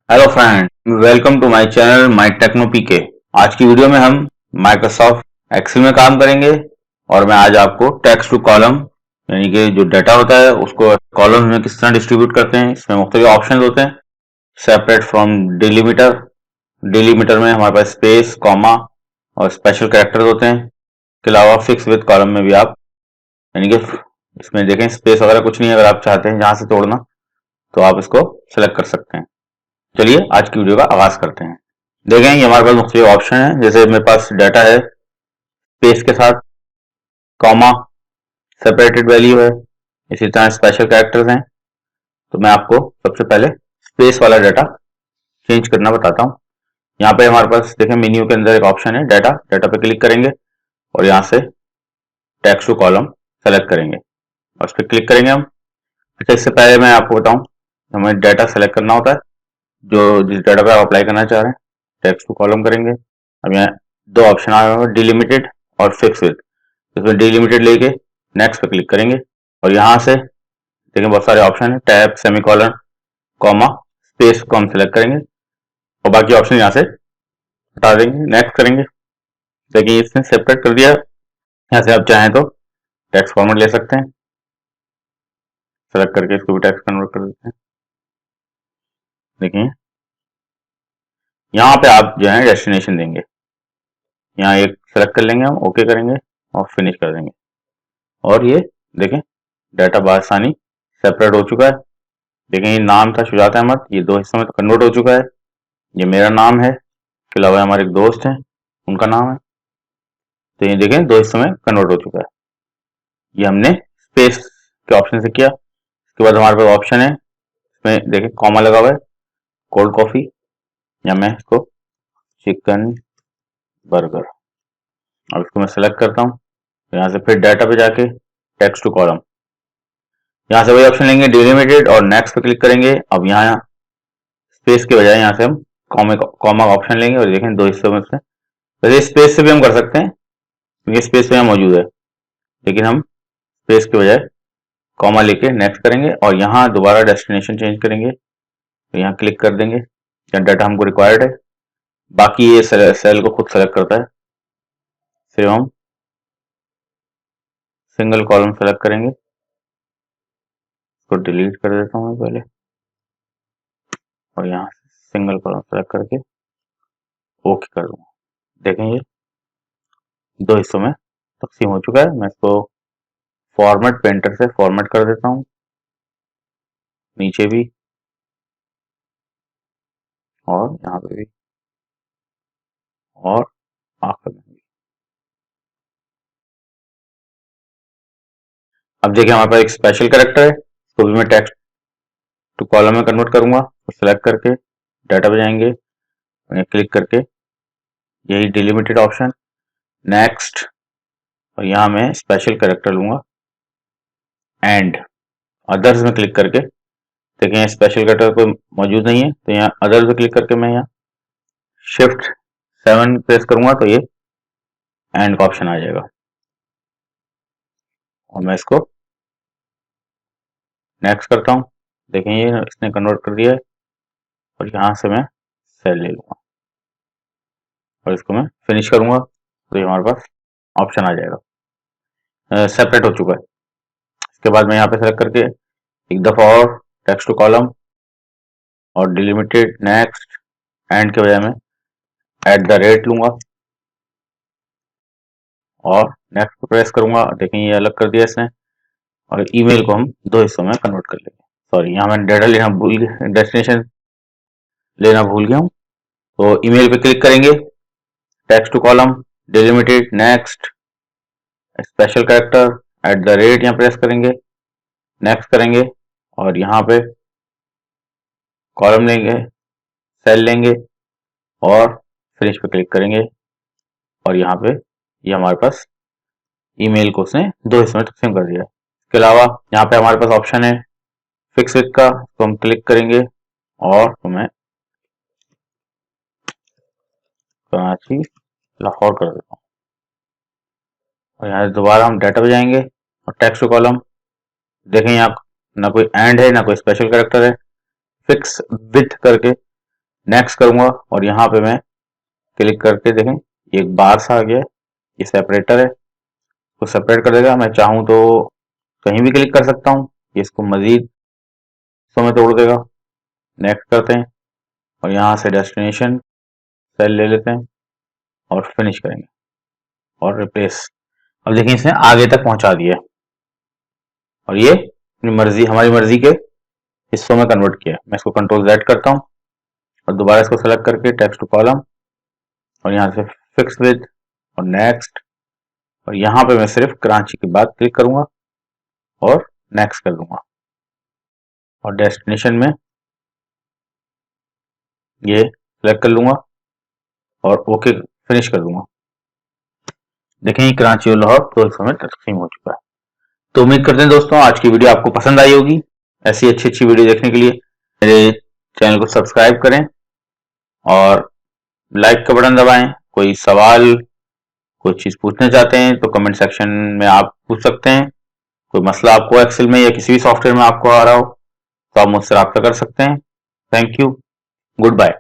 Hello friend, welcome to my channel my techno PK. आज की video में हम माइक्रोसॉफ्ट एक्सेल में काम करेंगे और मैं आज आपको टेक्स्ट टू कॉलम यानी कि जो डाटा होता है उसको कॉलम में किस तरह डिस्ट्रीब्यूट करते हैं। इसमें मुख्तलिफ ऑप्शन होते हैं। सेपरेट फ्रॉम डिलीमीटर, डिलीमीटर में हमारे पास स्पेस, कॉमा और स्पेशल कैरेक्टर्स होते हैं। इसके अलावा फिक्स विद कॉलम में भी आप यानी कि इसमें देखें स्पेस वगैरह कुछ नहीं है। अगर आप चाहते हैं जहां से तोड़ना तो आप इसको सेलेक्ट कर सकते हैं। चलिए आज की वीडियो का आगाज करते हैं। देखें ये हमारे पास मुख्तलिफ ऑप्शन है। जैसे मेरे पास डाटा है स्पेस के साथ, कॉमा, सेपरेटेड वैल्यू है, इसी तरह स्पेशल कैरेक्टर्स हैं। तो मैं आपको सबसे पहले स्पेस वाला डाटा चेंज करना बताता हूँ। यहाँ पे हमारे पास देखें मेन्यू के अंदर एक ऑप्शन है डाटा, डाटा पे क्लिक करेंगे और यहाँ से टेक्स्ट टू कॉलम सेलेक्ट करेंगे और उस पर क्लिक करेंगे हम। अच्छा, इससे पहले मैं आपको बताऊँ हमें डाटा सेलेक्ट करना होता है जो जिस डाटा पे आप अप्लाई करना चाह रहे हैं। टेक्स्ट टू कॉलम करेंगे। अब यहाँ दो ऑप्शन आए हुए हैं, डिलिमिटेड और फिक्स विद। इसमें डिलिमिटेड लेके नेक्स्ट पे क्लिक करेंगे और यहाँ से देखें बहुत सारे ऑप्शन है, टैब, सेमीकोलन, कॉमा, स्पेस को हम सिलेक्ट करेंगे और बाकी ऑप्शन यहाँ से हटा देंगे। नेक्स्ट करेंगे। देखिए इसने सेपरेट कर दिया। यहाँ से आप चाहें तो टेक्स्ट फॉर्मेट ले सकते हैं, सेलेक्ट करके इसको भी टेक्स्ट कन्वर्ट कर देते हैं। देखिए यहाँ पे आप जो है डेस्टिनेशन देंगे, यहाँ एक सेलेक्ट कर लेंगे, हम ओके करेंगे और फिनिश कर देंगे और ये देखें डाटा बआसानी सेपरेट हो चुका है। देखें ये नाम था शुजात अहमद, ये दो हिस्सों में तो कन्वर्ट हो चुका है। ये मेरा नाम है, इसके अलावा हमारे एक दोस्त हैं उनका नाम है। तो ये देखें दो हिस्सों में कन्वर्ट हो चुका है। ये हमने स्पेस के ऑप्शन से किया। इसके बाद हमारे पास ऑप्शन है, इसमें देखें कॉमा लगा हुआ है, कोल्ड कॉफी, या मैं इसको चिकन बर्गर। अब इसको मैं सेलेक्ट करता हूँ। यहाँ से फिर डाटा पे जाके टेक्स्ट टू कॉलम, यहाँ से वही ऑप्शन लेंगे डिलिमिटेड और नेक्स्ट पे क्लिक करेंगे। अब यहाँ स्पेस के बजाय यहाँ से हम कॉमा ऑप्शन लेंगे और देखें दो हिस्सों में से। वैसे स्पेस से भी हम कर सकते हैं क्योंकि स्पेस यहाँ मौजूद है, लेकिन हम स्पेस के बजाय कॉमा लेके नेक्स्ट करेंगे और यहाँ दोबारा डेस्टिनेशन चेंज करेंगे। तो यहाँ क्लिक कर देंगे जहाँ डाटा हमको रिक्वायर्ड है। बाकी ये सेल को खुद सेलेक्ट करता है। फिर हम सिंगल कॉलम सेलेक्ट करेंगे, इसको डिलीट कर देता हूँ मैं पहले और यहाँ से सिंगल कॉलम सेलेक्ट करके ओके कर दूंगा। देखें ये दो हिस्सों में तकसीम हो चुका है। मैं इसको फॉर्मेट पेंटर से फॉर्मेट कर देता हूँ, नीचे भी और यहाँ पे भी और आखिर में भी। अब देखिए हमारे पास एक स्पेशल कैरेक्टर है, इसको भी मैं टेक्स्ट टू कॉलम में कन्वर्ट करूंगा। तो सेलेक्ट करके डाटा पे जाएंगे, क्लिक करके यही डिलिमिटेड ऑप्शन, नेक्स्ट, और यहाँ मैं स्पेशल कैरेक्टर लूंगा एंड अदर्स में क्लिक करके देखें यहाँ स्पेशल कैरेक्टर कोई मौजूद नहीं है। तो यहाँ अदर्स में क्लिक करके मैं यहाँ शिफ्ट 7 प्रेस करूंगा तो ये एंड का ऑप्शन आ जाएगा और मैं इसको नेक्स्ट करता हूँ। देखें ये इसने कन्वर्ट कर दिया है और यहाँ से मैं सेल ले लूंगा और इसको मैं फिनिश करूंगा तो ये हमारे पास ऑप्शन आ जाएगा, सेपरेट हो चुका है। इसके बाद मैं यहाँ पे सेलेक्ट करके एक दफा और टेक्स्ट टू कॉलम और डिलिमिटेड, नेक्स्ट, एंड के बजाय मैं एट द रेट लूंगा और नेक्स्ट पे प्रेस करूंगा। देखें ये अलग कर दिया इसने और ईमेल को हम दो हिस्सों में कन्वर्ट कर लेंगे। सॉरी, यहाँ मैंने डाटा लेना भूल गया, डेस्टिनेशन लेना भूल गया हूँ। तो ईमेल पे क्लिक करेंगे, text to column, delimited, next, special character, at the rate यहाँ प्रेस करेंगे, नेक्स्ट करेंगे और यहाँ पे कॉलम लेंगे, सेल लेंगे और फिनिश पे क्लिक करेंगे और यहाँ पे ये हमारे पास ईमेल को उसने दो हिस्सों में तकसीम कर दिया। इसके अलावा यहाँ पे हमारे पास ऑप्शन है फिक्स विद का, तो हम क्लिक करेंगे और तो मैं कराची लाहौर कर देता हूँ और यहाँ दोबारा हम डाटा पे जाएंगे और टेक्स्ट टू कॉलम। देखें यहाँ ना कोई एंड है ना कोई स्पेशल कैरेक्टर है, फिक्स विथ करके नेक्स्ट करूंगा और यहाँ पे मैं क्लिक करके देखें एक बार सा आ गया है, ये सेपरेटर है, तो सेपरेट कर देगा। मैं चाहूँ तो कहीं भी क्लिक कर सकता हूँ, ये इसको मजीद हिस्सों में तोड़ देगा। नेक्स्ट करते हैं और यहाँ से डेस्टिनेशन सेल ले लेते हैं और फिनिश करेंगे और रिप्लेस। अब देखिए इसने आगे तक पहुंचा दिया और ये अपनी मर्जी, हमारी मर्जी के हिस्सों में कन्वर्ट किया। मैं इसको कंट्रोल Z करता हूँ और दोबारा इसको सेलेक्ट करके टेक्स्ट टू कॉलम और यहाँ से फिक्स विद और नेक्स्ट, और यहाँ पे मैं सिर्फ कराची के बाद क्लिक करूंगा और नेक्स्ट कर दूंगा और डेस्टिनेशन में ये सेलेक्ट कर लूंगा और ओके फिनिश कर दूंगा। देखें कराची और लाहौर दो हिस्सों में तकसीम हो चुका है। तो उम्मीद करते हैं दोस्तों आज की वीडियो आपको पसंद आई होगी। ऐसी अच्छी वीडियो देखने के लिए मेरे चैनल को सब्सक्राइब करें और लाइक का बटन दबाएं। कोई सवाल, कोई चीज पूछना चाहते हैं तो कमेंट सेक्शन में आप पूछ सकते हैं। कोई मसला आपको एक्सेल में या किसी भी सॉफ्टवेयर में आपको आ रहा हो तो आप मुझसे रब्ता कर सकते हैं। Thank you, good bye.